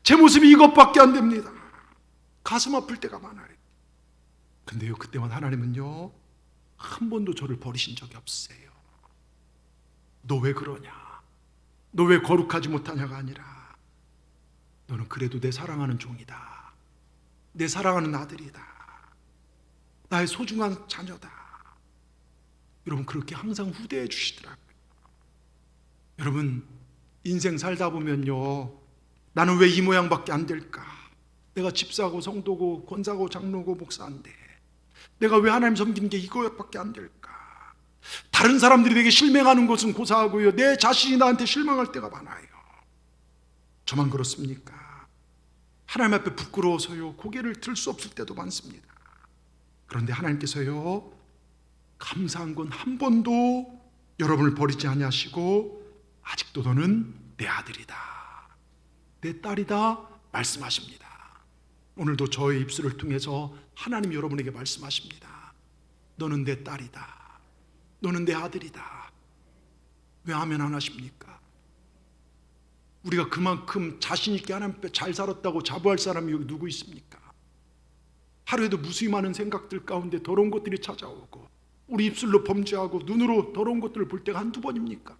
제 모습이 이것밖에 안 됩니다. 가슴 아플 때가 많아요. 근데요, 그때마다 하나님은요, 한 번도 저를 버리신 적이 없어요. 너 왜 그러냐? 너 왜 거룩하지 못하냐가 아니라, 너는 그래도 내 사랑하는 종이다, 내 사랑하는 아들이다, 나의 소중한 자녀다. 여러분, 그렇게 항상 후대해 주시더라고요. 여러분, 인생 살다 보면요, 나는 왜 이 모양밖에 안 될까? 내가 집사고 성도고 권사고 장로고 목사인데 내가 왜 하나님 섬기는 게 이거밖에 안 될까? 다른 사람들이 내게 실망하는 것은 고사하고요, 내 자신이 나한테 실망할 때가 많아요. 저만 그렇습니까? 하나님 앞에 부끄러워서요, 고개를 들 수 없을 때도 많습니다. 그런데 하나님께서요, 감사한 건 한 번도 여러분을 버리지 아니하시고 아직도 너는 내 아들이다, 내 딸이다 말씀하십니다. 오늘도 저의 입술을 통해서 하나님 여러분에게 말씀하십니다. 너는 내 딸이다, 너는 내 아들이다. 왜 아멘 안 하십니까? 우리가 그만큼 자신 있게 하나님 앞에 잘 살았다고 자부할 사람이 여기 누구 있습니까? 하루에도 무수히 많은 생각들 가운데 더러운 것들이 찾아오고 우리 입술로 범죄하고 눈으로 더러운 것들을 볼 때가 한두 번입니까?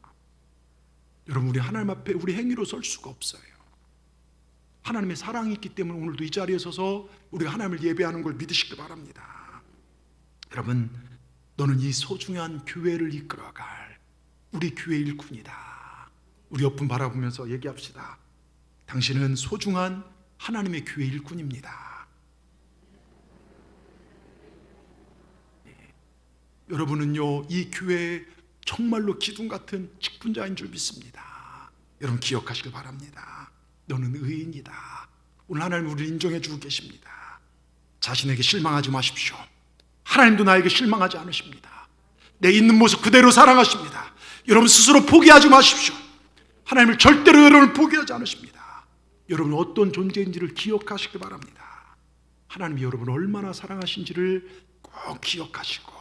여러분, 우리 하나님 앞에 우리 행위로 설 수가 없어요. 하나님의 사랑이 있기 때문에 오늘도 이 자리에 서서 우리가 하나님을 예배하는 걸 믿으시기 바랍니다. 여러분, 너는 이 소중한 교회를 이끌어갈 우리 교회 일꾼이다. 우리 옆분 바라보면서 얘기합시다. 당신은 소중한 하나님의 교회 일꾼입니다. 여러분은요, 이 교회의 정말로 기둥 같은 직분자인 줄 믿습니다. 여러분 기억하시길 바랍니다. 너는 의인이다. 오늘 하나님 우리를 인정해 주고 계십니다. 자신에게 실망하지 마십시오. 하나님도 나에게 실망하지 않으십니다. 내 있는 모습 그대로 사랑하십니다. 여러분 스스로 포기하지 마십시오. 하나님을 절대로 여러분을 포기하지 않으십니다. 여러분 어떤 존재인지를 기억하시길 바랍니다. 하나님이 여러분을 얼마나 사랑하신지를 꼭 기억하시고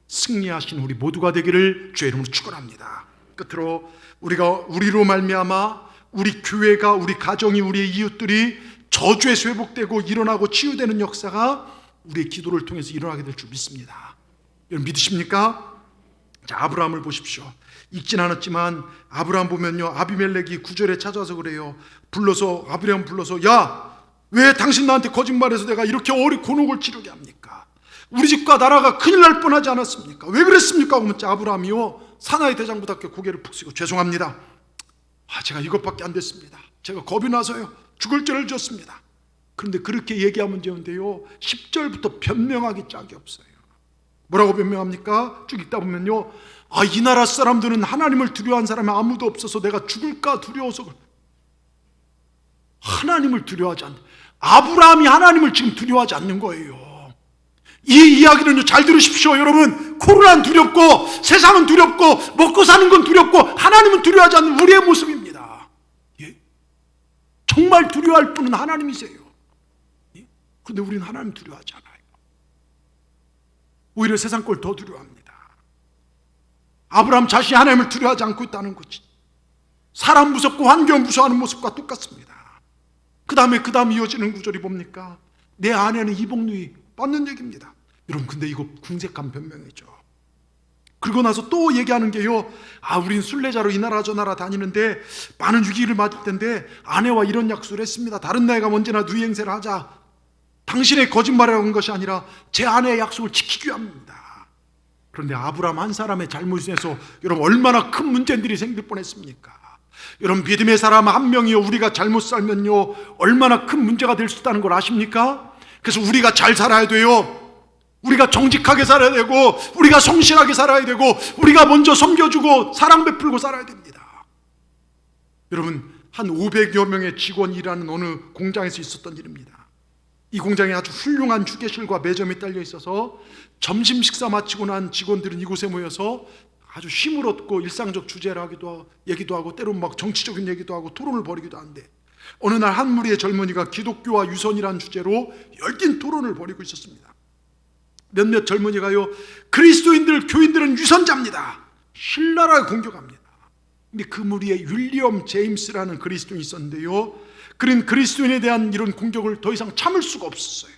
승리하신 우리 모두가 되기를 주의 이름으로 축원합니다. 끝으로 우리로 말미암아 우리 교회가, 우리 가정이, 우리의 이웃들이 저주에서 회복되고 일어나고 치유되는 역사가 우리의 기도를 통해서 일어나게 될 줄 믿습니다. 여러분 믿으십니까? 자, 아브라함을 보십시오. 읽진 않았지만 아브라함 보면요, 아비멜렉이 9절에 찾아서 그래요. 아브라함 불러서 야, 왜 당신 나한테 거짓말해서 내가 이렇게 곤혹을 치르게 합니까? 우리 집과 나라가 큰일 날 뻔하지 않았습니까? 왜 그랬습니까? 하고 묻자 아브라함이요, 사나이 대장부답게 고개를 푹 숙이고 죄송합니다. 제가 이것밖에 안 됐습니다. 제가 겁이 나서요 죽을 죄를 지었습니다. 그런데 그렇게 얘기하면 되는데요, 10절부터 변명하기 짝이 없어요. 뭐라고 변명합니까? 쭉 읽다 보면요, 이 나라 사람들은 하나님을 두려워하는 사람이 아무도 없어서 내가 죽을까 두려워서 그래. 하나님을 두려워하지 않는, 아브라함이 하나님을 지금 두려워하지 않는 거예요. 이 이야기는요, 잘 들으십시오. 여러분, 코로나는 두렵고 세상은 두렵고 먹고 사는 건 두렵고 하나님은 두려워하지 않는 우리의 모습입니다. 예? 정말 두려워할 분은 하나님이세요. 예? 그런데 우리는 하나님 두려워하지 않아요. 오히려 세상 걸 더 두려워합니다. 아브라함 자신이 하나님을 두려워하지 않고 있다는 거지. 사람 무섭고 환경 무서워하는 모습과 똑같습니다. 그 다음에 이어지는 구절이 뭡니까? 내 아내는 이복누이 뻗는 얘기입니다. 여러분 근데 이거 궁색한 변명이죠. 그리고 나서 또 얘기하는 게요, 우린 순례자로 이 나라 저 나라 다니는데 많은 위기를 맞을 텐데 아내와 이런 약속을 했습니다. 다른 나라가 언제나 누이 행세를 하자. 당신의 거짓말이라고 한 것이 아니라 제 아내의 약속을 지키기 위함입니다. 그런데 아브라함 한 사람의 잘못에서 여러분 얼마나 큰 문제들이 생길 뻔했습니까? 여러분 믿음의 사람 한 명이요, 우리가 잘못 살면요 얼마나 큰 문제가 될 수 있다는 걸 아십니까? 그래서 우리가 잘 살아야 돼요. 우리가 정직하게 살아야 되고 우리가 성실하게 살아야 되고 우리가 먼저 섬겨주고 사랑 베풀고 살아야 됩니다. 여러분 한 500여 명의 직원이 일하는 어느 공장에서 있었던 일입니다. 이 공장에 아주 훌륭한 휴게실과 매점이 딸려 있어서 점심 식사 마치고 난 직원들은 이곳에 모여서 아주 쉼을 얻고 일상적 주제를 얘기도 하고 때로는 막 정치적인 얘기도 하고 토론을 벌이기도 하는데, 어느 날 한 무리의 젊은이가 기독교와 유선이라는 주제로 열띤 토론을 벌이고 있었습니다. 몇몇 젊은이가요, 그리스도인들, 교인들은 유선자입니다, 신랄하게 공격합니다. 근데 그 무리에 윌리엄 제임스라는 그리스도인이 있었는데요, 그는 그리스도인에 대한 이런 공격을 더 이상 참을 수가 없었어요.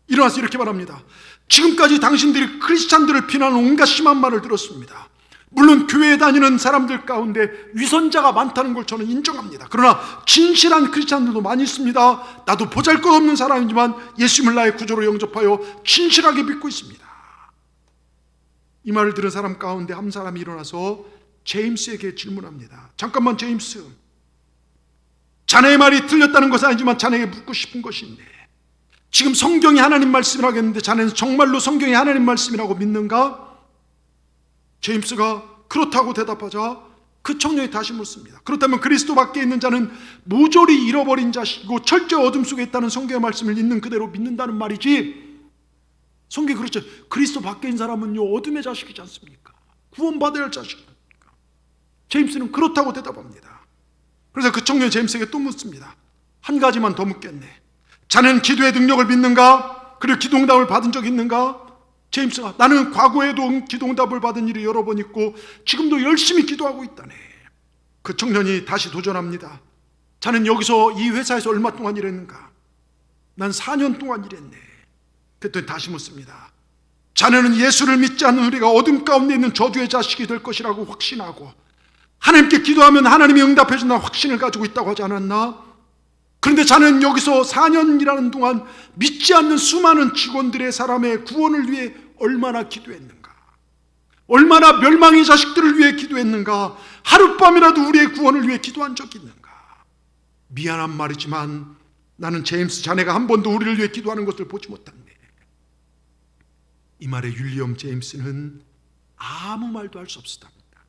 일어나서 이렇게 말합니다. 지금까지 당신들이 크리스찬들을 비난하는 온갖 심한 말을 들었습니다. 물론 교회에 다니는 사람들 가운데 위선자가 많다는 걸 저는 인정합니다. 그러나 진실한 크리스찬들도 많이 있습니다. 나도 보잘것없는 사람이지만 예수님을 나의 구주로 영접하여 진실하게 믿고 있습니다. 이 말을 들은 사람 가운데 한 사람이 일어나서 제임스에게 질문합니다. 잠깐만 제임스, 자네의 말이 틀렸다는 것은 아니지만 자네에게 묻고 싶은 것이 있네. 지금 성경이 하나님 말씀이라고 했는데 자네는 정말로 성경이 하나님 말씀이라고 믿는가? 제임스가 그렇다고 대답하자 그 청년이 다시 묻습니다. 그렇다면 그리스도 밖에 있는 자는 모조리 잃어버린 자식이고 철저히 어둠 속에 있다는 성경의 말씀을 있는 그대로 믿는다는 말이지, 성경이 그렇죠, 그리스도 밖에 있는 사람은요 어둠의 자식이지 않습니까? 구원받아야 할 자식입니까? 제임스는 그렇다고 대답합니다. 그래서 그 청년이 제임스에게 또 묻습니다. 한 가지만 더 묻겠네. 자네는 기도의 능력을 믿는가? 그리고 기도응답을 받은 적이 있는가? 제임스가 나는 과거에도 기도응답을 받은 일이 여러 번 있고 지금도 열심히 기도하고 있다네. 그 청년이 다시 도전합니다. 자네는 여기서 이 회사에서 얼마 동안 일했는가? 난 4년 동안 일했네. 그랬더니 다시 묻습니다. 자네는 예수를 믿지 않는 우리가 어둠 가운데 있는 저주의 자식이 될 것이라고 확신하고 하나님께 기도하면 하나님이 응답해 준다는 확신을 가지고 있다고 하지 않았나? 그런데 자네는 여기서 4년이라는 동안 믿지 않는 수많은 직원들의 사람의 구원을 위해 얼마나 기도했는가? 얼마나 멸망의 자식들을 위해 기도했는가? 하룻밤이라도 우리의 구원을 위해 기도한 적이 있는가? 미안한 말이지만 나는 제임스 자네가 한 번도 우리를 위해 기도하는 것을 보지 못했네. 이 말에 윌리엄 제임스는 아무 말도 할 수 없었답니다.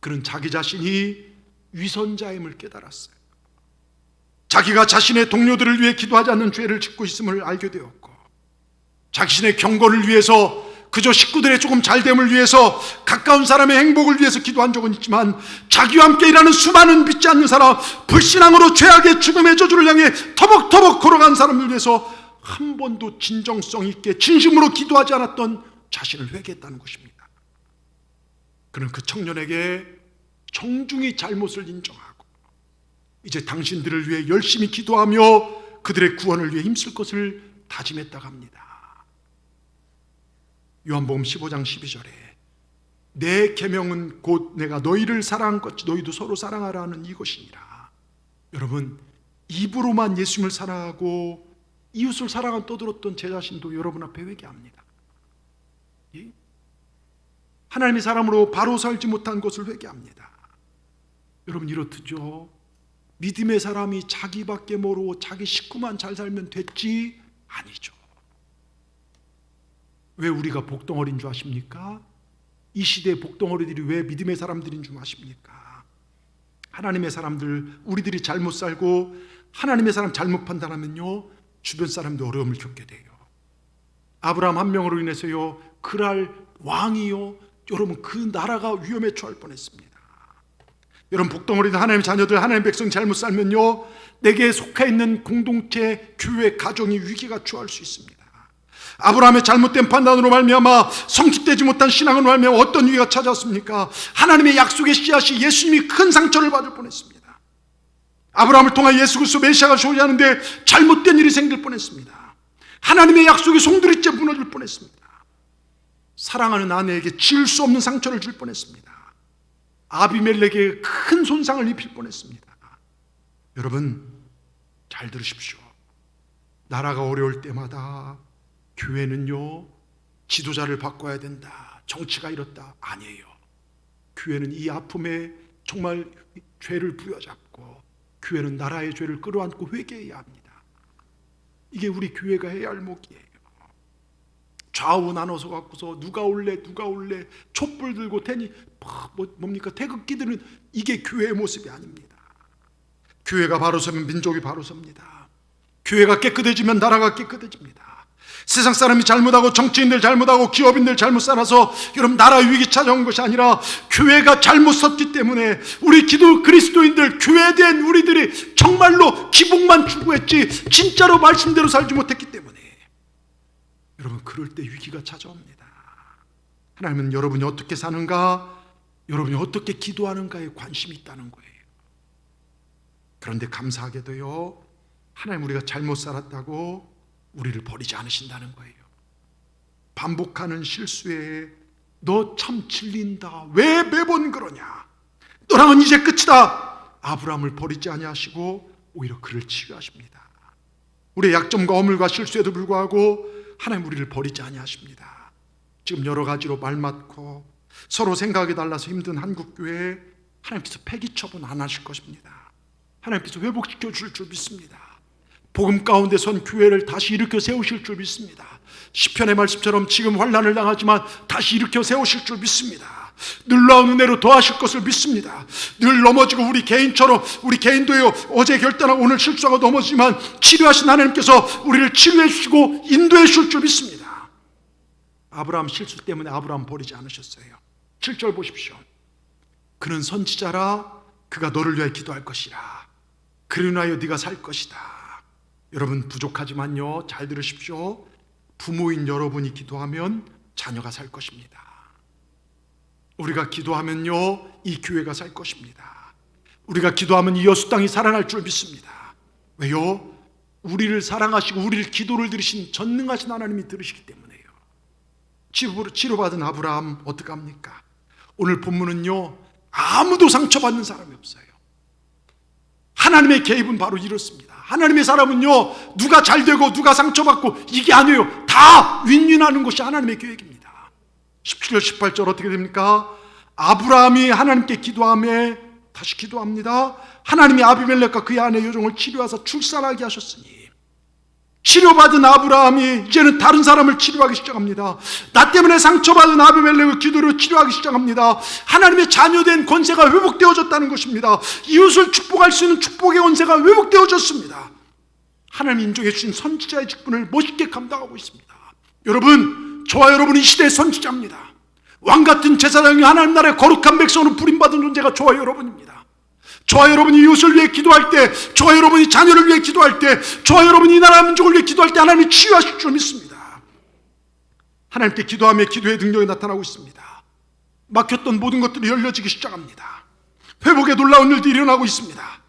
그는 자기 자신이 위선자임을 깨달았어요. 자기가 자신의 동료들을 위해 기도하지 않는 죄를 짓고 있음을 알게 되었고, 자신의 경건을 위해서, 그저 식구들의 조금 잘됨을 위해서, 가까운 사람의 행복을 위해서 기도한 적은 있지만 자기와 함께 일하는 수많은 믿지 않는 사람, 불신앙으로 죄악의 죽음의 저주를 향해 터벅터벅 걸어간 사람을 위해서 한 번도 진정성 있게 진심으로 기도하지 않았던 자신을 회개했다는 것입니다. 그는 그 청년에게 정중히 잘못을 인정하고 이제 당신들을 위해 열심히 기도하며 그들의 구원을 위해 힘쓸 것을 다짐했다고 합니다. 요한복음 15장 12절에 내 계명은 곧 내가 너희를 사랑한 것 너희도 서로 사랑하라 하는 이것이니라. 여러분, 입으로만 예수님을 사랑하고 이웃을 사랑한 떠들었던 제 자신도 여러분 앞에 회개합니다. 예? 하나님의 사람으로 바로 살지 못한 것을 회개합니다. 여러분, 이렇듯요, 믿음의 사람이 자기밖에 모르고 자기 식구만 잘 살면 됐지? 아니죠. 왜 우리가 복덩어리인 줄 아십니까? 이 시대의 복덩어리들이 왜 믿음의 사람들인 줄 아십니까? 하나님의 사람들, 우리들이 잘못 살고 하나님의 사람 잘못 판단하면요, 주변 사람도 어려움을 겪게 돼요. 아브라함 한 명으로 인해서요, 그랄 왕이요, 여러분 그 나라가 위험에 처할 뻔했습니다. 여러분, 복덩어리들, 하나님의 자녀들, 하나님의 백성 잘못 살면요, 내게 속해 있는 공동체, 교회, 가정이 위기가 처할 수 있습니다. 아브라함의 잘못된 판단으로 말미암아 성숙되지 못한 신앙으로 말미암아 어떤 위기가 찾아왔습니까? 하나님의 약속의 씨앗이 예수님이 큰 상처를 받을 뻔했습니다. 아브라함을 통해 예수 그리스도 메시아가 소유하는데 잘못된 일이 생길 뻔했습니다. 하나님의 약속이 송두리째 무너질 뻔했습니다. 사랑하는 아내에게 지을 수 없는 상처를 줄 뻔했습니다. 아비멜렉에게 큰 손상을 입힐 뻔했습니다. 여러분, 잘 들으십시오. 나라가 어려울 때마다 교회는요, 지도자를 바꿔야 된다, 정치가 이렇다, 아니에요. 교회는 이 아픔에 정말 죄를 부여잡고, 교회는 나라의 죄를 끌어안고 회개해야 합니다. 이게 우리 교회가 해야 할 목이에요. 좌우 나눠서 갖고서 누가 올래 촛불 들고 뭡니까 태극기들은, 이게 교회의 모습이 아닙니다. 교회가 바로 서면 민족이 바로 섭니다. 교회가 깨끗해지면 나라가 깨끗해집니다. 세상 사람이 잘못하고 정치인들 잘못하고 기업인들 잘못 살아서 여러분 나라 위기 찾아온 것이 아니라 교회가 잘못 섰기 때문에 우리 그리스도인들, 교회된 우리들이 정말로 기복만 추구했지 진짜로 말씀대로 살지 못했기 때문에 여러분, 그럴 때 위기가 찾아옵니다. 하나님은 여러분이 어떻게 사는가, 여러분이 어떻게 기도하는가에 관심이 있다는 거예요. 그런데 감사하게도요, 하나님 우리가 잘못 살았다고 우리를 버리지 않으신다는 거예요. 반복하는 실수에 너 참 질린다, 왜 매번 그러냐, 너랑은 이제 끝이다, 아브라함을 버리지 아니하시고 오히려 그를 치유하십니다. 우리의 약점과 허물과 실수에도 불구하고 하나님 우리를 버리지 아니하십니다. 지금 여러 가지로 말 맞고 서로 생각이 달라서 힘든 한국교회, 하나님께서 폐기 처분 안 하실 것입니다. 하나님께서 회복시켜 줄 줄 믿습니다. 복음 가운데 선 교회를 다시 일으켜 세우실 줄 믿습니다. 시편의 말씀처럼 지금 환난을 당하지만 다시 일으켜 세우실 줄 믿습니다. 놀라운 은혜로 더하실 것을 믿습니다. 늘 넘어지고 우리 개인처럼, 우리 개인도요, 어제 결단하고 오늘 실수하고 넘어지지만 치료하신 하나님께서 우리를 치료해 주시고 인도해 주실 줄 믿습니다. 아브라함 실수 때문에 아브라함 버리지 않으셨어요. 7절 보십시오. 그는 선지자라, 그가 너를 위하여 기도할 것이라, 그를 위하여 네가 살 것이다. 여러분, 부족하지만요, 잘 들으십시오. 부모인 여러분이 기도하면 자녀가 살 것입니다. 우리가 기도하면요, 이 교회가 살 것입니다. 우리가 기도하면 이 여수 땅이 살아날 줄 믿습니다. 왜요? 우리를 사랑하시고 우리를 기도를 들으신 전능하신 하나님이 들으시기 때문에요. 치료받은 아브라함 어떻게 합니까? 오늘 본문은요, 아무도 상처받는 사람이 없어요. 하나님의 개입은 바로 이렇습니다. 하나님의 사람은요, 누가 잘되고 누가 상처받고 이게 아니에요. 다 윈윈하는 것이 하나님의 계획입니다. 17절 18절 어떻게 됩니까? 아브라함이 하나님께 기도하며 다시 기도합니다. 하나님이 아비멜렉과 그의 아내 여종을 치료하사 출산하게 하셨으니 치료받은 아브라함이 이제는 다른 사람을 치료하기 시작합니다. 나 때문에 상처받은 아비멜렉을 기도로 치료하기 시작합니다. 하나님의 자녀된 권세가 회복되어졌다는 것입니다. 이웃을 축복할 수 있는 축복의 권세가 회복되어졌습니다. 하나님 인정해 주신 선지자의 직분을 멋있게 감당하고 있습니다. 여러분, 저와 여러분이 이 시대의 선지자입니다. 왕같은 제사장이 하나님 나라의 거룩한 백성으로 부림받은 존재가 저와 여러분입니다. 저와 여러분이 이웃을 위해 기도할 때, 저와 여러분이 자녀를 위해 기도할 때, 저와 여러분이 이 나라 민족을 위해 기도할 때 하나님이 치유하실 줄 믿습니다. 하나님께 기도하며 기도의 능력이 나타나고 있습니다. 막혔던 모든 것들이 열려지기 시작합니다. 회복의 놀라운 일들이 일어나고 있습니다.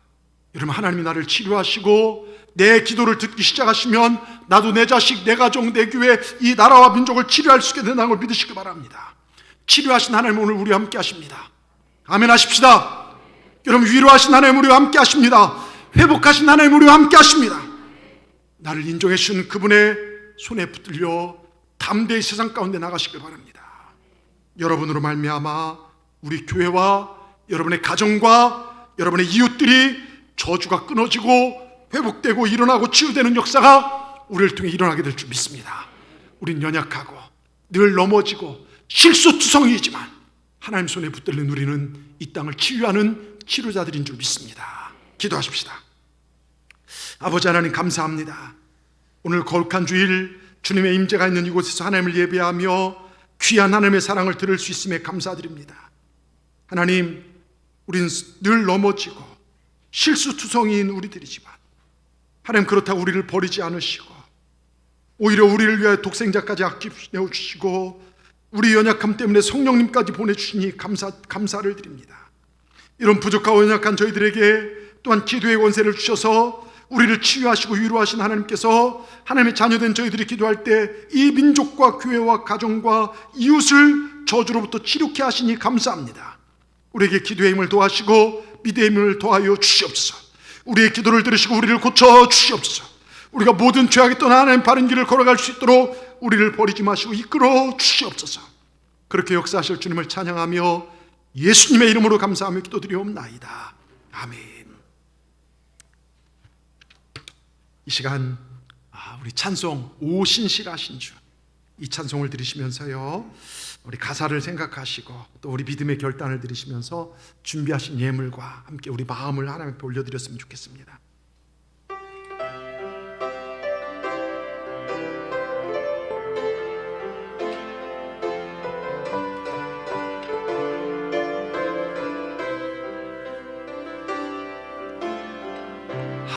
여러분, 하나님이 나를 치료하시고 내 기도를 듣기 시작하시면 나도 내 자식, 내 가정, 내 교회, 이 나라와 민족을 치료할 수 있게 된다는 걸 믿으시기 바랍니다. 치료하신 하나님 오늘 우리와 함께 하십니다. 아멘 하십시다. 여러분, 위로하신 하나님 우리와 함께 하십니다. 회복하신 하나님 우리와 함께 하십니다. 나를 인정해 주신 그분의 손에 붙들려 담대히 세상 가운데 나가시길 바랍니다. 여러분으로 말미암아 우리 교회와 여러분의 가정과 여러분의 이웃들이 저주가 끊어지고 회복되고 일어나고 치유되는 역사가 우리를 통해 일어나게 될 줄 믿습니다. 우린 연약하고 늘 넘어지고 실수투성이지만 하나님 손에 붙들린 우리는 이 땅을 치유하는 치료자들인 줄 믿습니다. 기도하십시다. 아버지 하나님, 감사합니다. 오늘 거룩한 주일 주님의 임재가 있는 이곳에서 하나님을 예배하며 귀한 하나님의 사랑을 들을 수 있음에 감사드립니다. 하나님, 우린 늘 넘어지고 실수투성이인 우리들이지만 하나님, 그렇다고 우리를 버리지 않으시고 오히려 우리를 위하여 독생자까지 아끼시고 우리 연약함 때문에 성령님까지 보내주시니 감사를 드립니다. 이런 부족하고 연약한 저희들에게 또한 기도의 권세를 주셔서 우리를 치유하시고 위로하신 하나님께서 하나님의 자녀된 저희들이 기도할 때 이 민족과 교회와 가정과 이웃을 저주로부터 치료케 하시니 감사합니다. 우리에게 기도의 힘을 도와시고 믿음의 힘을 더하여 주시옵소서. 우리의 기도를 들으시고 우리를 고쳐 주시옵소서. 우리가 모든 죄악에 떠나 하나님 바른 길을 걸어갈 수 있도록 우리를 버리지 마시고 이끌어 주시옵소서. 그렇게 역사하실 주님을 찬양하며 예수님의 이름으로 감사하며 기도드리옵나이다. 아멘. 이 시간 우리 찬송 오신실하신 주, 이 찬송을 들으시면서요 우리 가사를 생각하시고 또 우리 믿음의 결단을 들으시면서 준비하신 예물과 함께 우리 마음을 하나님께 올려드렸으면 좋겠습니다.